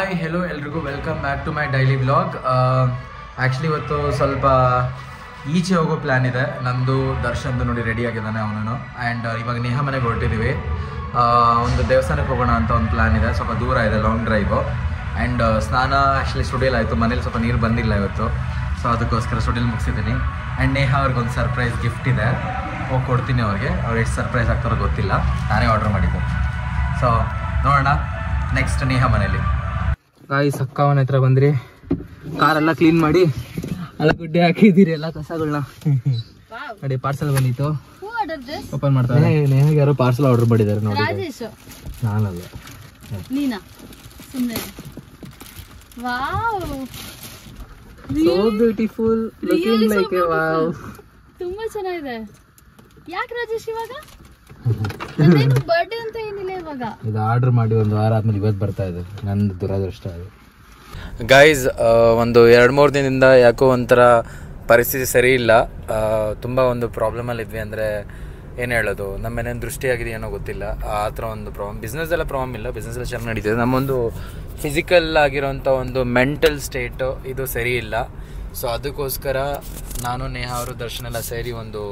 Hi hello ಎಲ್ರಿಗೂ welcome back to my daily vlog. Actually ಇವತ್ತು ಸ್ವಲ್ಪ ಈಚೆ ಹೋಗೋ ಪ್ಲ್ಯಾನ್ ಇದೆ. ನಂದು ದರ್ಶನ್ದು ನೋಡಿ ರೆಡಿ ಆಗಿದ್ದಾನೆ ಅವನು. ಆ್ಯಂಡ್ ಇವಾಗ ನೇಹ ಮನೆಗೆ ಹೊರಟಿದ್ದೀವಿ. ಒಂದು ದೇವಸ್ಥಾನಕ್ಕೆ ಹೋಗೋಣ ಅಂತ ಒಂದು ಪ್ಲ್ಯಾನ್ ಇದೆ. ಸ್ವಲ್ಪ ದೂರ ಇದೆ, ಲಾಂಗ್ ಡ್ರೈವು. ಆ್ಯಂಡ್ ಸ್ನಾನ ಆ್ಯಕ್ಚುಲಿ ಸ್ಟುಡಿಯೋಲಿ ಆಯಿತು, ಮನೇಲಿ ಸ್ವಲ್ಪ ನೀರು ಬಂದಿಲ್ಲ ಇವತ್ತು. ಸೊ ಅದಕ್ಕೋಸ್ಕರ ಸ್ಟುಡಿಯೋಲಿ ಮುಗಿಸಿದ್ದೀನಿ. ಆ್ಯಂಡ್ ನೇಹ ಅವ್ರಿಗೊಂದು ಸರ್ಪ್ರೈಸ್ ಗಿಫ್ಟ್ ಇದೆ, ಹೋಗಿ ಕೊಡ್ತೀನಿ ಅವ್ರಿಗೆ. ಅವ್ರು ಎಷ್ಟು ಸರ್ಪ್ರೈಸ್ ಆಗ್ತಾರೋ ಗೊತ್ತಿಲ್ಲ, ನಾನೇ ಆರ್ಡ್ರ್ ಮಾಡಿದ್ದೆ. ಸೊ ನೋಡೋಣ ನೆಕ್ಸ್ಟ್ ನೇಹ ಮನೇಲಿ. ಗಾಯ್ಸ್ ಅಕ್ಕವನ ಹತ್ರ ಬಂದ್ರಿ, ಕಾರೆಲ್ಲ ಕ್ಲೀನ್ ಮಾಡಿ ಎಲ್ಲ ಗುಡ್ಡೆ ಹಾಕಿದ್ದೀರಿ ಎಲ್ಲ ಕಸಗಳನ್ನ. ನೋಡಿ ಪಾರ್ಸಲ್ ಬಂದಿತ್ತು, ಓಪನ್ ಮಾಡ್ತಾರೆ. ನೇಹಾಗೆ ಯಾರೋ ಪಾರ್ಸಲ್ ಆರ್ಡರ್ ಮಾಡಿದ್ದಾರೆ ನೋಡಿ, ನಾನಲ್ಲ. So beautiful, looking like a wow. ತುಂಬಾ ಚೆನ್ನಾಗಿದೆ. ಯಾಕೆ ರಾಜೇಶ್ ಇವಾಗ ಬರ್ಡೇ ಅಂತ ಏನಿಲ್ಲ ಇವಾಗ? ಇದು ಆರ್ಡರ್ ಮಾಡಿ ಒಂದು ವಾರ ಆದ್ಮೇಲೆ ಇವತ್ತು ಬರ್ತಾ ಇದೆ. ನಂದು ದುರದೃಷ್ಟ ಅದು. ಗೈಸ್, ಒಂದು 2-3 ದಿನದಿಂದ ಯಾಕೋ ಒಂಥರ ಪರಿಸ್ಥಿತಿ ಸರಿ ಇಲ್ಲ. ತುಂಬ ಒಂದು ಪ್ರಾಬ್ಲಮಲ್ಲಿದ್ವಿ. ಅಂದರೆ ಏನು ಹೇಳೋದು, ನಮ್ಮ ಮನೇನು ದೃಷ್ಟಿಯಾಗಿದೆ ಏನೋ ಗೊತ್ತಿಲ್ಲ, ಆ ಥರ ಒಂದು ಪ್ರಾಬ್ಲಮ್. ಬಿಸ್ನೆಸ್ಸೆಲ್ಲ ಪ್ರಾಬ್ಲಮ್ ಇಲ್ಲ, ಬಿಸ್ನೆಸ್ಸೆಲ್ಲ ಚೆನ್ನಾಗಿ ನಡೀತಿದೆ. ನಮ್ಮೊಂದು ಫಿಸಿಕಲ್ ಆಗಿರೋಂಥ ಒಂದು ಮೆಂಟಲ್ ಸ್ಟೇಟು ಇದು ಸರಿ ಇಲ್ಲ. ಸೊ ಅದಕ್ಕೋಸ್ಕರ ನಾನು ನೇಹ ಅವರು ದರ್ಶನ ಎಲ್ಲ ಸೇರಿ ಒಂದು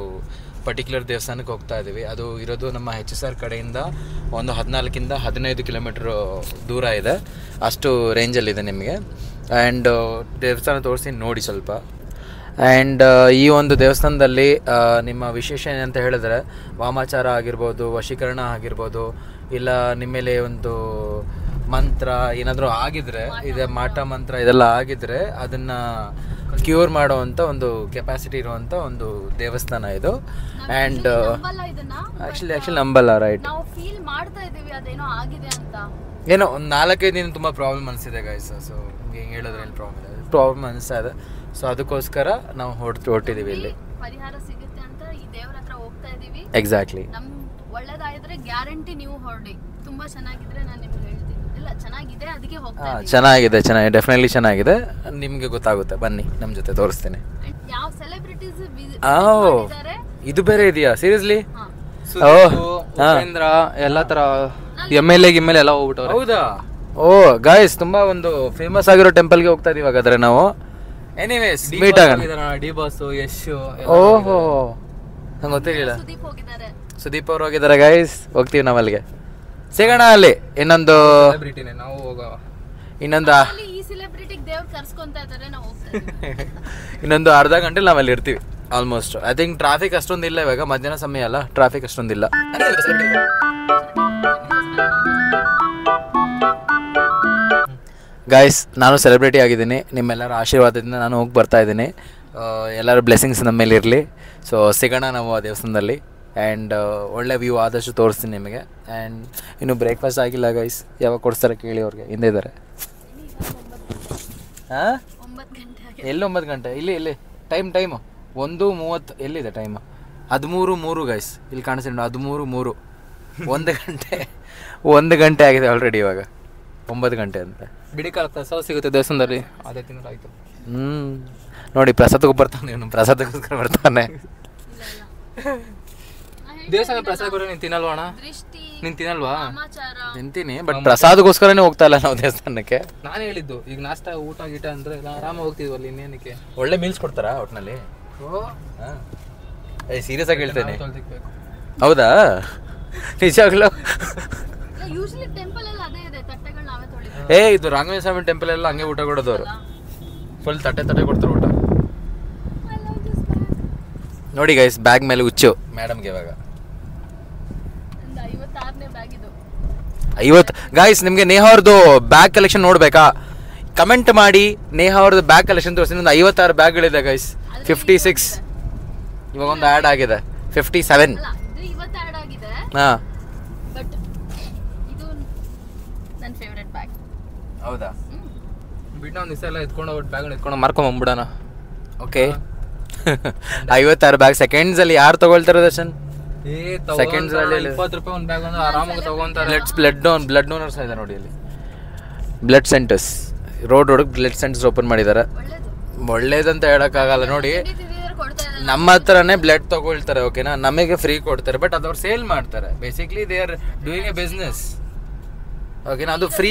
ಪರ್ಟಿಕ್ಯುಲರ್ ದೇವಸ್ಥಾನಕ್ಕೆ ಹೋಗ್ತಾ ಇದ್ದೀವಿ. ಅದು ಇರೋದು ನಮ್ಮ HSR ಕಡೆಯಿಂದ ಒಂದು 14-15 ಕಿಲೋಮೀಟ್ರು ದೂರ ಇದೆ, ಅಷ್ಟು ರೇಂಜಲ್ಲಿದೆ ನಿಮಗೆ. ಆ್ಯಂಡ್ ದೇವಸ್ಥಾನ ತೋರಿಸ್ತೀನಿ ನೋಡಿ ಸ್ವಲ್ಪ. ಆ್ಯಂಡ್ ಈ ಒಂದು ದೇವಸ್ಥಾನದಲ್ಲಿ ನಿಮ್ಮ ವಿಶೇಷ ಏನಂತ ಹೇಳಿದ್ರೆ, ವಾಮಾಚಾರ ಆಗಿರ್ಬೋದು, ವಶೀಕರಣ ಆಗಿರ್ಬೋದು, ಇಲ್ಲ ನಿಮ್ಮ ಮೇಲೆ ಒಂದು ಮಂತ್ರ ಏನಾದರೂ ಆಗಿದ್ರೆ, ಇದೆ ಮಾಟ ಮಂತ್ರ ಇದೆಲ್ಲ ಆಗಿದ್ರೆ ಅದನ್ನು ಕ್ಯೂರ್ ಮಾಡೋವಂಥ ಒಂದು ಕೆಪಾಸಿಟಿ ಇರುವಂಥ ಒಂದು ದೇವಸ್ಥಾನ ಇದು. ಆ್ಯಂಡ್ ಆ್ಯಕ್ಚುಲಿ ನಂಬಲ್ಲ, ರೈಟ್? ಏನೋ ಒಂದು 4-5 ದಿನ ತುಂಬ ಪ್ರಾಬ್ಲಮ್ ಅನಿಸಿದೆ ಗೈಸ್. ಸೊ ನಿಮ್ಗೆ ಹೆಂಗೆ ಹೇಳಿದ್ರೆ ಏನು ಪ್ರಾಬ್ಲಮ್ ಅನಿಸ್ತಾ ಇದೆ. ಸೊ ಅದಕ್ಕೋಸ್ಕರ ನಾವು ಹೊರಟಿದ್ದೀವಿ ಇಲ್ಲಿ. ಪರಿಹಾರ ಸಿಗುತ್ತೆ ಅಂತ ಈ ದೇವರ ಹತ್ರ ಹೋಗ್ತಾ ಇದೀವಿ. ಎಕ್ಸಾಕ್ಟ್ಲಿ. ಒಳ್ಳೇದಾಗಿದ್ರೆ ಗ್ಯಾರಂಟಿ ನೀವು ಹೊರಡಿ. ತುಂಬಾ ಚೆನ್ನಾಗಿದ್ರೆ ನಾನು ನಿಮ್ಗೆ ಹೇಳ್ತೀನಿ. ಇಲ್ಲ ಚೆನ್ನಾಗಿದೆ, ಅದಕ್ಕೆ ಹೋಗ್ತಾ ಇದೀವಿ. ಚೆನ್ನಾಗಿದೆ, ಡೆಫಿನೆಟ್ಲಿ ಚೆನ್ನಾಗಿದೆ. ನಿಮಗೆ ಗೊತ್ತಾಗುತ್ತೆ, ಬನ್ನಿ ನಮ್ಮ ಜೊತೆ ತೋರಿಸ್ತೀನಿ. ಯಾವ ಸೆಲೆಬ್ರಿಟೀಸ್ ಇದು ಬೇರೆ ಇದೆಯಾ ಸೀರಿಯಸ್ಲಿ? ಸುರೇಂದ್ರ ಎಲ್ಲ ತರ MLA ಎಲ್ಲ ಹೋಗ್ಬಿಟ್ಟವ್ರೆ. ಹೌದಾ? ಓ ಗಾಯ್ಸ್, ತುಂಬಾ ಒಂದು ಫೇಮಸ್ ಆಗಿರೋ ಟೆಂಪಲ್ಗೆ ಹೋಗ್ತಾ ಇದೀವಿ ಹಾಗಾದ್ರೆ ನಾವು. ಎನಿವೇಸ್ ಮೀಟ್ ಆಗೋಣ. D boss, Yash. ಓಹೋ, ನಂಗೆ ಗೊತ್ತಿರಲಿಲ್ಲ. ಸುದೀಪ್ ಅವ್ರು ಹೋಗಿದ್ದಾರೆ ಗೈಸ್. ಹೋಗ್ತೀವಿ ನಾವು ಅಲ್ಲಿಗೆ, ಸಿಗೋಣ ಅಲ್ಲಿ. ಇನ್ನೊಂದು ನಾವು ಹೋಗೋ ಇನ್ನೊಂದು ಈ ಸೆಲೆಬ್ರಿಟಿಗೆ ದೇವ್ರು ಕರ್ಸ್ಕೊಂತಾ ಇದ್ದಾರೆ, ನಾವು ಹೋಗ್ತಾ ಇದೀವಿ. ಇನ್ನೊಂದು ಅರ್ಧ ಗಂಟೆ ನಾವು ಅಲ್ಲಿ ಇರ್ತೀವಿ ಆಲ್ಮೋಸ್ಟ್. ಐ ಥಿಂಕ್ ಟ್ರಾಫಿಕ್ ಅಷ್ಟೊಂದಿಲ್ಲ ಇವಾಗ, ಮಧ್ಯಾಹ್ನ ಸಮಯ ಅಲ್ಲ, ಟ್ರಾಫಿಕ್ ಅಷ್ಟೊಂದಿಲ್ಲ. ಗೈಸ್, ನಾನು ಸೆಲೆಬ್ರಿಟಿ ಆಗಿದ್ದೀನಿ. ನಿಮ್ಮೆಲ್ಲರ ಆಶೀರ್ವಾದದಿಂದ ನಾನು ಹೋಗಿ ಬರ್ತಾ ಇದ್ದೀನಿ. ಎಲ್ಲರ ಬ್ಲೆಸ್ಸಿಂಗ್ಸ್ ನಮ್ಮ ಮೇಲೆ ಇರಲಿ. ಸೊ ಸಿಗೋಣ ನಾವು ಆ ದೇವಸ್ಥಾನದಲ್ಲಿ. ಆ್ಯಂಡ್ ಒಳ್ಳೆ ವ್ಯೂ ಆದಷ್ಟು ತೋರಿಸ್ತೀನಿ ನಿಮಗೆ. ಆ್ಯಂಡ್ ಇನ್ನು ಬ್ರೇಕ್ಫಾಸ್ಟ್ ಆಗಿಲ್ಲ ಗೈಸ್, ಯಾವಾಗ ಕೊಡಿಸ್ತಾರೆ ಕೇಳಿ ಅವ್ರಿಗೆ, ಹಿಂದೆ ಇದ್ದಾರೆ. ಹಾಂ, ಎಲ್ಲಿ 9 ಗಂಟೆ? ಇಲ್ಲಿ ಟೈಮು 1:30. ಎಲ್ಲಿದೆ ಟೈಮು? 13:03 ಗೈಸ್, ಇಲ್ಲಿ ಕಾಣಿಸ್ತೀನಿ 13:03. 1 ಗಂಟೆ ಆಗಿದೆ ಆಲ್ರೆಡಿ. ಇವಾಗ 9 ಗಂಟೆ ಅಂತ. ಬಿಡಿ ಕಾಲ ಪ್ರಸಾದ ಸಿಗುತ್ತೆ ದೇವಸ್ಥಾನದಲ್ಲಿ, ಅದೇ ತಿನ್ನೋದಾಯ್ತು. ನೋಡಿ, ಪ್ರಸಾದಕ್ಕೆ ಬರ್ತಾನೆ ಇವನು, ಪ್ರಸಾದಕ್ಕೋಸ್ಕರ ಬರ್ತಾನೆ. ದೇವಸ್ಥಾನ ಪ್ರಸಾದ ಕೊಟ್ಟರೆ ನೀನು ತಿನ್ನಲ್ವಾ ಅಣ್ಣ? ನೀನು ತಿನ್ನಲ್ವಾ? ತಿಂತೀನಿ, ಬಟ್ ಪ್ರಸಾದಕ್ಕೋಸ್ಕರನೇ ಹೋಗ್ತಾ ಇಲ್ಲ ನಾವು ದೇವಸ್ಥಾನಕ್ಕೆ. ನಾನು ಹೇಳಿದ್ದು ಈಗ ನಾಷ್ಟ ಊಟ ಗೀಟ ಅಂದರೆ ಆರಾಮಾಗಿ ಹೋಗ್ತಿದ್ವಲ್ಲ, ಇನ್ನೇನಕ್ಕೆ? ಒಳ್ಳೆ ಮೀಲ್ಸ್ ಕೊಡ್ತಾರಾ ಒಟ್ಟಿನಲ್ಲಿ? ಸೀರಿಯಸ್ ಆಗಿ ಹೇಳ್ತೇನೆ. ಹೌದಾ? ನಿಜಾಗ್ಲೂ? ಇದು ರಾಘವೇಂದ್ರ ಸ್ವಾಮಿ ಟೆಂಪಲ್ ಎಲ್ಲ ಹಂಗೆ ಊಟ ಕೊಡೋದವ್ರು. ಫುಲ್ ತಟ್ಟೆ ಕೊಡ್ತಾರೆ ಊಟ. ನೋಡಿ ಗೈಸ್, ಬ್ಯಾಗ್ ಮೇಲೆ ಹುಚ್ಚು ಮೇಡಮ್ಗೆ. ಇವಾಗ 50 ಗೈಸ್. ನಿಮಗೆ ನೇಹ ಅವ್ರದ್ದು ಬ್ಯಾಗ್ ಕಲೆಕ್ಷನ್ ನೋಡ್ಬೇಕಾ? ಕಮೆಂಟ್ ಮಾಡಿ. ನೇಹ ಅವ್ರದ್ದು ಬ್ಯಾಗ್ ಕಲೆಕ್ಷನ್ ತೋರಿಸಿ. ಒಂದು 56 ಬ್ಯಾಗ್ಗಳಿದೆ ಗೈಸ್. 56 ಇವಾಗ ಒಂದು ಆ್ಯಡ್ ಆಗಿದೆ. 57. ಹಾಂ, ಹೌದಾ? ಬಿಟ್ಟು ನಾವು ದಿವಸ ಎಲ್ಲ ಎತ್ಕೊಂಡು ಬ್ಯಾಗ್ ಎತ್ಕೊಂಡು ಮಾರ್ಕೊಂಬಂದ್ಬಿಡೋಣ. ಓಕೆ. 56 ಬ್ಯಾಗ್ ಸೆಕೆಂಡ್ಸಲ್ಲಿ ಯಾರು ತಗೊಳ್ತಾರೆ ದರ್ಶನ್? ಸೆಕೆಂಡ್ಸ್ ಅಲ್ಲಿ 20 ರೂಪಾಯಿ ಒಂದು ಬ್ಯಾಗ್ ಅಂದ್ರೆ ಆರಾಮಾಗಿ ತಗೊಂತಾರೆ. ಬ್ಲಡ್ ಡೋನರ್ಸ್ ಇದೆ ನೋಡಿ ಇಲ್ಲಿ. Blood centres, road blood centres open ಮಾಡಿದ್ದಾರೆ. ಒಳ್ಳೇದಂತ ಹೇಳೋಕ್ಕಾಗಲ್ಲ ನೋಡಿ. ನಮ್ಮ ಹತ್ರನೇ ಬ್ಲಡ್ ತಗೊಳ್ತಾರೆ, ಓಕೆನಾ? ನಮಗೆ ಫ್ರೀ ಕೊಡ್ತಾರೆ, ಬಟ್ ಅದವ್ರು ಸೇಲ್ ಮಾಡ್ತಾರೆ. Basically they are doing A business. Okay, ಅದು ಫ್ರೀ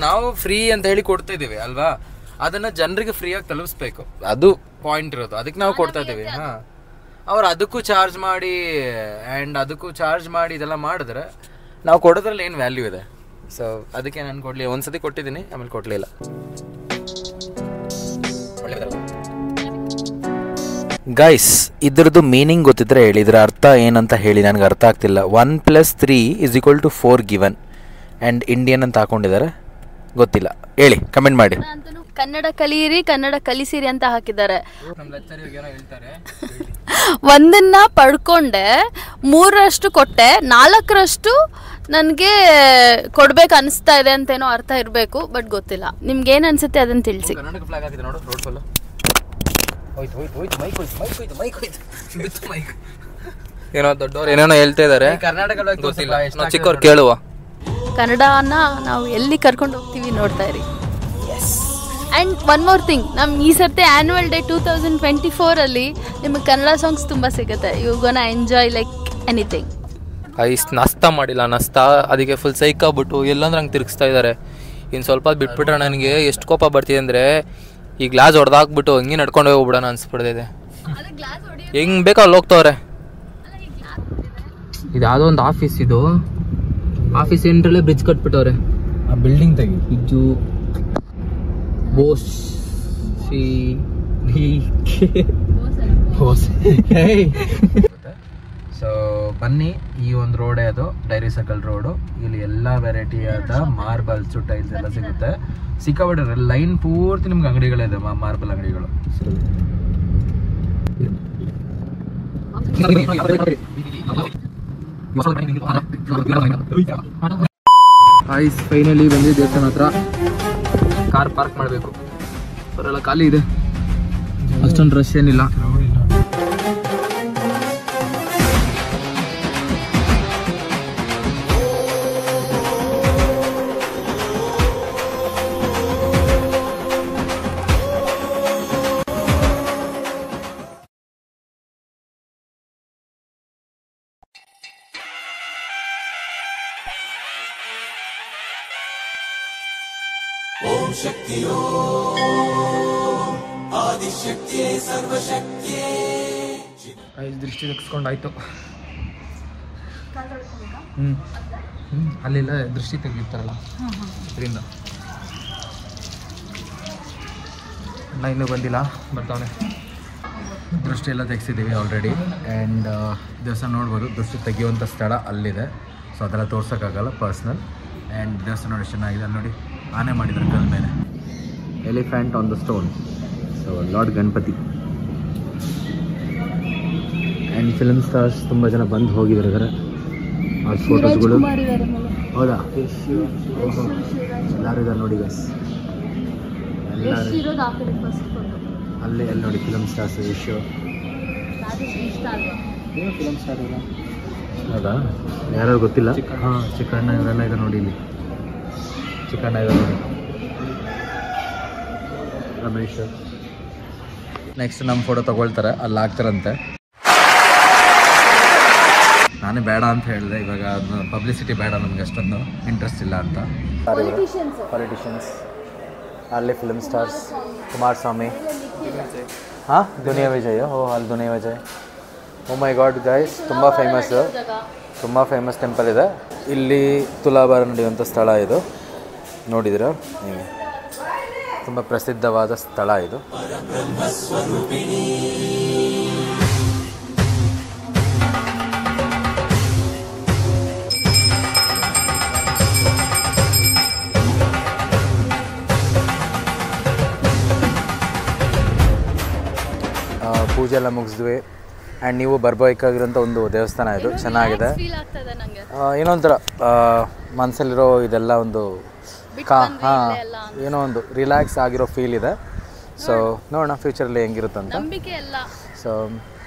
ನಾವು ಫ್ರೀ ಅಂತ ಹೇಳಿ ಕೊಡ್ತಾ ಇದೀವಿ ಅಲ್ವಾ, ಅದನ್ನ ಜನರಿಗೆ ಫ್ರೀಯಾಗಿ ತಲುಪಿಸ್ಬೇಕು, ಅದು ಪಾಯಿಂಟ್ ಇರೋದು. ಅದಕ್ಕೆ ನಾವು ಕೊಡ್ತಾ ಇದ್ದೀವಿ. ಹಾಂ, ಅವ್ರು ಅದಕ್ಕೂ ಚಾರ್ಜ್ ಮಾಡಿ ಇದೆಲ್ಲ ಮಾಡಿದ್ರೆ ನಾವು ಕೊಡೋದ್ರಲ್ಲಿ ಏನು ವ್ಯಾಲ್ಯೂ ಇದೆ? ಸೊ ಅದಕ್ಕೆ ನಾನು ಕೊಡಲಿ, ಒಂದ್ಸತಿ ಕೊಟ್ಟಿದ್ದೀನಿ, ಆಮೇಲೆ ಕೊಡಲಿಲ್ಲ. ಗೈಸ್, ಇದ್ರದ್ದು ಮೀನಿಂಗ್ ಗೊತ್ತಿದ್ರೆ ಹೇಳಿ, ಇದರ ಅರ್ಥ ಏನಂತ ಹೇಳಿ, ನನಗೆ ಅರ್ಥ ಆಗ್ತಿಲ್ಲ. 1 + 3 = 4 ಗಿವನ್ ಆ್ಯಂಡ್ ಇಂಡಿಯನ್ ಅಂತ ಹಾಕೊಂಡಿದ್ದಾರೆ, ಗೊತ್ತಿಲ್ಲ, ಹೇಳಿ, ಕಮೆಂಟ್ ಮಾಡಿ. ಕನ್ನಡ ಕಲಿಯಿರಿ, ಕನ್ನಡ ಕಲಿಸಿರಿ ಅಂತ ಹಾಕಿದ್ದಾರೆ. ಒಂದನ್ನ ಪಡ್ಕೊಂಡೆ, 3ರಷ್ಟು ಕೊಟ್ಟೆ, 4ರಷ್ಟು ನನಗೆ ಕೊಡ್ಬೇಕು ಅನಿಸ್ತಾ ಇದೆ ಅಂತೇನೋ ಅರ್ಥ ಇರಬೇಕು, ಬಟ್ ಗೊತ್ತಿಲ್ಲ. ನಿಮ್ಗೆ ಏನು ಅನ್ಸುತ್ತೆ ಅದನ್ನ ತಿಳಿಸಿ. ಕರ್ನಾಟಕ ಫ್ಲಾಗ್ ಹಾಕಿದೆ ನೋಡು, ರೋಡ್ ಫುಲ್ ಏನೋ ದೊಡ್ಡವ್ರು ಏನೇನೋ ಹೇಳ್ತಾ ಇದ್ದಾರೆ, ಕರ್ನಾಟಕ ಗೊತ್ತಿಲ್ಲ, ನಾವು ಚಿಕ್ಕವ್ರು ಕೇಳುವ. ಕನ್ನಡನ ನಾವು ಎಲ್ಲಿ ಕರ್ಕೊಂಡು ಹೋಗ್ತೀವಿ ನೋಡ್ತಾ ಇರಿ. ಆ್ಯಂಡ್ ಒನ್ ಮೋರ್ ಥಿಂಗ್, ನಮ್ಮ ಈ ಸರ್ತಿ ಆ್ಯನ್ಯುವಲ್ ಡೇ 2024 ನಿಮಗೆ ಕನ್ನಡ ಸಾಂಗ್ಸ್ ತುಂಬ ಸಿಗುತ್ತೆ. You gonna enjoy like anything. ನಾಸ್ತಾ ಮಾಡಿಲ್ಲ, ಅದಕ್ಕೆ ಫುಲ್ ಸೈಕ್ ಆಗ್ಬಿಟ್ಟು ಎಲ್ಲಂದ್ರೆ ಹಂಗೆ ತಿರುಗಿಸ್ತಾ ಇದ್ದಾರೆ. ಇನ್ನು ಸ್ವಲ್ಪ ಬಿಟ್ಬಿಟ್ರೆ ನನಗೆ ಎಷ್ಟು ಕೋಪ ಬರ್ತಿದೆ ಅಂದರೆ, ಈ ಗ್ಲಾಸ್ ಹೊಡೆದಾಕ್ಬಿಟ್ಟು ಹಂಗೆ ನಡ್ಕೊಂಡು ಹೋಗ್ಬಿಡೋಣ ಅನ್ಸ್ಬಿಡ್ತಿದೆ. ಹೆಂಗೆ ಬೇಕೋ ಅಲ್ಲಿ ಹೋಗ್ತವ್ರೆ. ಇದು ಯಾವುದೋ ಒಂದು ಆಫೀಸ್, ಇದು ಆಫೀಸ್ ಎಂಟ್ರಲ್ಲೇ ಬ್ರಿಡ್ಜ್ ಕಟ್ಬಿಟ್ಟವ್ರೆ. ಆ ಬಿಲ್ಡಿಂಗ್ ತೆಗಿ, ಇದು ಬೋಸ್ ಸೊ ಬನ್ನಿ, ಈ ಒಂದು ರೋಡೇ ಅದು ಡೈರಿ ಸರ್ಕಲ್ ರೋಡು. ಇಲ್ಲಿ ಎಲ್ಲ ವೆರೈಟಿಯಾದ ಮಾರ್ಬಲ್ಸು, ಟೈಲ್ಸ್ ಎಲ್ಲ ಸಿಗುತ್ತೆ. ಸಿಕ್ಕಾಬಿಟ್ಟರೆ ಲೈನ್ ಪೂರ್ತಿ ನಿಮ್ಗೆ ಅಂಗಡಿಗಳಿದೆ, ಮಾರ್ಬಲ್ ಅಂಗಡಿಗಳು. ಫೈನಲಿ ಬಂದಿದ್ದೆ ದೇವಸ್ಥಾನ ಹತ್ರ. ಕಾರ್ ಪಾರ್ಕ್ ಮಾಡಬೇಕು, ಅವರೆಲ್ಲ ಖಾಲಿ ಇದೆ, ಅಷ್ಟೊಂದು ರಶ್ ಏನಿಲ್ಲ. ದೃಷ್ಟಿ ತೆಗೆಸ್ಕೊಂಡಾಯ್ತು. ಅಲ್ಲೆಲ್ಲ ದೃಷ್ಟಿ ತೆಗಿತಾರಲ್ಲ, ಇದರಿಂದ. ಅಣ್ಣ ಇನ್ನೂ ಬಂದಿಲ್ಲ, ಬರ್ತಾವನೆ. ದೃಷ್ಟಿ ಎಲ್ಲ ತೆಗೆಸಿದ್ದೀವಿ ಆಲ್ರೆಡಿ. ಆ್ಯಂಡ್ ದೇವಸ್ಥಾನ ನೋಡ್ಬೋದು, ದೃಷ್ಟಿ ತೆಗೆಯುವಂಥ ಸ್ಥಳ ಅಲ್ಲಿದೆ. ಸೊ ಅದೆಲ್ಲ ತೋರ್ಸೋಕ್ಕಾಗಲ್ಲ, ಪರ್ಸ್ನಲ್. ಆ್ಯಂಡ್ ದೇವಸ್ಥಾನ ನೋಡಿ ಚೆನ್ನಾಗಿದೆ. ಅಲ್ಲಿ ನೋಡಿ, ಆನೆ ಮಾಡಿದ್ದಾರೆ ಕಲ್ ಮೇಲೆ, elephant on the stone. So lord Ganapati. And film stars ತುಂಬ ಜನ ಬಂದು ಹೋಗಿದ್ದಾರೆ. ಆ ಫೋಟೋಸ್ಗಳು, ಹೌದಾ, ಎಲ್ಲರೂ ಇದ್ದಾರೆ ನೋಡಿ ಗೈಸ್, ಎಲ್ಲರೂ ಅಲ್ಲೇ. ಎಲ್ಲಿ ನೋಡಿ film stars, Yashu film star ಇಲ್ಲ, ಹೌದಾ, ಯಾರು ಗೊತ್ತಿಲ್ಲ. ಹಾಂ, ಚಿಕ್ಕಣ್ಣ ಇವರೆಲ್ಲ ಇದೆ ನೋಡಿ, ಇಲ್ಲಿ ಚಿಕ್ಕಣ್ಣ ಇದೆ ನೋಡಿ, ರಮೇಶ್. ನೆಕ್ಸ್ಟ್ ನಮ್ಮ ಫೋಟೋ ತೊಗೊಳ್ತಾರೆ, ಅಲ್ಲಿ ಹಾಕ್ತಾರಂತೆ. ನಾನೇ ಬೇಡ ಅಂತ ಹೇಳಿದೆ, ಇವಾಗ ಪಬ್ಲಿಸಿಟಿ ಬೇಡ ನಮ್ಗೆ, ಅಷ್ಟೊಂದು ಇಂಟ್ರೆಸ್ಟ್ ಇಲ್ಲ ಅಂತ. ಪಾಲಿಟಿಷಿಯನ್ಸ್, ಅಲ್ಲಿ ಫಿಲ್ಮ್ ಸ್ಟಾರ್ಸ್, ಕುಮಾರಸ್ವಾಮಿ. ಹಾಂ, ದುನಿಯಾ ವಿಜಯ್. ಅಲ್ಲಿ ದುನಿಯಾ ವಿಜಯ್. ಓ ಮೈ ಗಾಡ್ ಗೈಸ್, ತುಂಬ ಫೇಮಸ್ ಟೆಂಪಲ್ ಇದೆ ಇಲ್ಲಿ. ತುಲಾಭಾರ ನಡೆಯುವಂಥ ಸ್ಥಳ ಇದು, ನೋಡಿದಿರ ನೀವು, ತುಂಬ ಪ್ರಸಿದ್ಧವಾದ ಸ್ಥಳ ಇದು. ಪೂಜೆ ಎಲ್ಲ ಮುಗಿಸಿದ್ವಿ. ಆ್ಯಂಡ್ ನೀವು ಬರ್ಬೇಕಾಗಿರೋಂಥ ಒಂದು ದೇವಸ್ಥಾನ ಇದು, ಚೆನ್ನಾಗಿದೆ. ಏನೋ ಒಂಥರ ಮನಸ್ಸಲ್ಲಿರೋ ಇದೆಲ್ಲ ಒಂದು ಏನೋ ಒಂದು ರಿಲ್ಯಾಕ್ಸ್ ಆಗಿರೋ ಫೀಲ್ ಇದೆ. ಸೊ ನೋಡೋಣ ಫ್ಯೂಚರಲ್ಲಿ ಹೆಂಗಿರುತ್ತಂತ. ಸೊ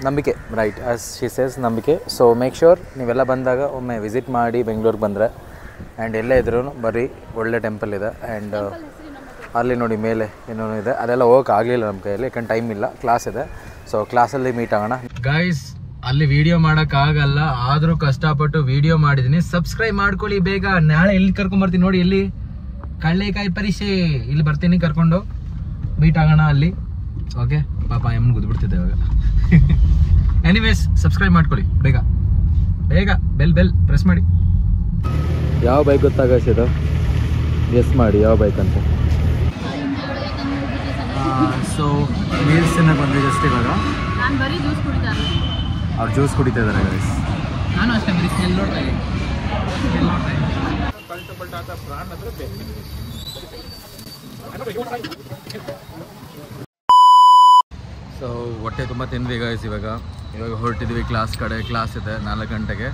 ನಂಬಿಕೆ, ರೈಟ್, ಆಸ್ ಶಿ ಸೇಸ್, ನಂಬಿಕೆ. ಸೊ ಮೇಕ್ ಶ್ಯೂರ್ ನೀವೆಲ್ಲ ಬಂದಾಗ ಒಮ್ಮೆ ವಿಸಿಟ್ ಮಾಡಿ ಬೆಂಗಳೂರಿಗೆ ಬಂದರೆ. ಆ್ಯಂಡ್ ಎಲ್ಲೇ ಇದ್ರೂ ಬರ್ರಿ, ಒಳ್ಳೆ ಟೆಂಪಲ್ ಇದೆ. ಆ್ಯಂಡ್ ಅಲ್ಲಿ ನೋಡಿ ಮೇಲೆ ಏನೋ ಇದೆ, ಅದೆಲ್ಲ ಹೋಗೋಕೆ ಆಗಲಿಲ್ಲ ನಮ್ಮ ಕೈಯಲ್ಲಿ, ಯಾಕಂದ್ರೆ ಟೈಮ್ ಇಲ್ಲ, ಕ್ಲಾಸ್ ಇದೆ. ಸೊ ಕ್ಲಾಸಲ್ಲಿ ಮೀಟ್ ಆಗೋಣ. ಗೈಸ್, ಅಲ್ಲಿ ವಿಡಿಯೋ ಮಾಡೋಕ್ಕಾಗಲ್ಲ, ಆದರೂ ಕಷ್ಟಪಟ್ಟು ವಿಡಿಯೋ ಮಾಡಿದ್ದೀನಿ. ಸಬ್ಸ್ಕ್ರೈಬ್ ಮಾಡ್ಕೊಳ್ಳಿ ಬೇಗ. ನಾಳೆ ಎಲ್ಲಿ ಕರ್ಕೊಂಬರ್ತೀನಿ ನೋಡಿ, ಎಲ್ಲಿ ಕಳ್ಳೆಕಾಯಿ ಪರಿಷೆ, ಇಲ್ಲಿ ಬರ್ತೀನಿ ಕರ್ಕೊಂಡು ಮೀಟ್ ಆಗೋಣ ಅಲ್ಲಿ. ಓಕೆ, ಪಾಪ ಎಮ್ಮನ್ ಗುದ್ಬಿಡ್ತಿದ್ದೆ ಇವಾಗ. ಎನಿವೇಸ್ ಸಬ್ಸ್ಕ್ರೈಬ್ ಮಾಡ್ಕೊಳ್ಳಿ ಬೇಗ ಬೇಗ, ಬೆಲ್ ಪ್ರೆಸ್ ಮಾಡಿ. ಯಾವ ಬೈಕ್ ಗೊತ್ತಾಗತ್ತೆ ಇದು? ಗೆಸ್ ಮಾಡಿ ಯಾವ ಬೈಕ್ ಅಂತ. ಸೊ ಮೀಲ್ಸ್ ತಿನ್ನಕ್ಕೆ ಬಂದಿದೆ ಅಷ್ಟೇ ಇವಾಗ. ಅವ್ರು ಜ್ಯೂಸ್ ಕುಡಿತಾ ಇದ್ದಾರೆ ಗೈಸ್. ನಾನು ಅಷ್ಟೇ ಬರೀ ಸ್ಮೆಲ್ ನೋಡ್ತಾ ಇದ್ದೀನಿ. ಸೊ ಹೊಟ್ಟೆ ತುಂಬ ತಿಂದ್ವಿ ಗೈಸ್. ಇವಾಗ ಹೊರಟಿದ್ವಿ ಕ್ಲಾಸ್ ಕಡೆ. ಕ್ಲಾಸ್ ಇದೆ 4 ಗಂಟೆಗೆ.